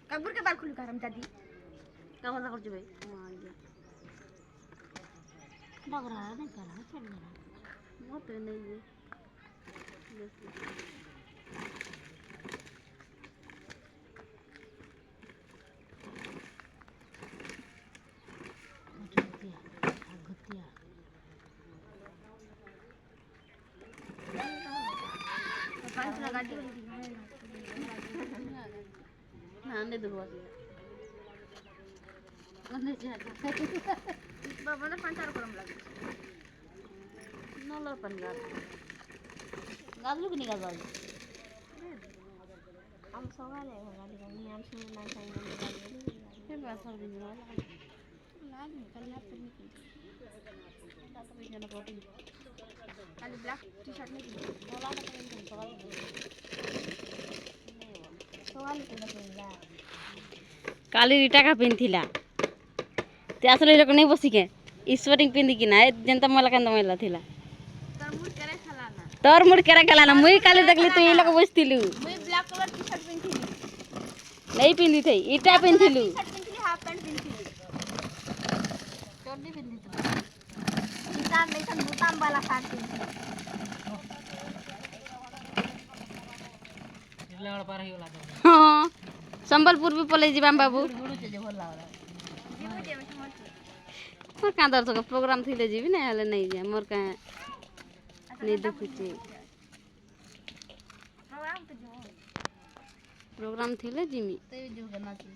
काबूर के बाल खुल कर हम दादी क्या मजा कर भाई मान गया लग रहा है नहीं कर रहा चल रहा वो तो नहीं है नहीं दुआ बाबा ने पंचार करम लगे नलर पन गाजलू की निकाल बाजू हम सवाल है गाड़ी का नहीं हम सुन ना चाहिए फिर बात कर देंगे ना निकल यार फिर निकल तो भी जाना प्रोटीन खाली ब्लैक टी-शर्ट में बोला ना तो सवाल सवाल के बसेगा काली रीटा का पिंथिला ते असले लोक नहीं बसी के ईश्वरिंग पिंदी की ना जनता मला कंद मैला थिला तोर मुड़ केरा खलाना मुई काली देखली तू ई लोग बसतिलु मुई ब्लैक कलर टी-शर्ट पिंथिली नहीं पिंदी थई ईटा पिंथिलु टी-शर्ट पिंथिली हाफ पैंट पिंथिली चड्डी पिंथिली ईटा नहीं तो बूटाम वाला शर्ट पिंथिली इले वाला पार ही होला हां संबलपुर भी पले जीवाम बाबू गुडू जे भल लागला जीवो जे समझ मोर का दर्शक प्रोग्राम थिले जीवी नहीं हले नहीं जा मोर का नहीं दुखुची प्रोग्राम थिले जिमी ते जो करना चाहिए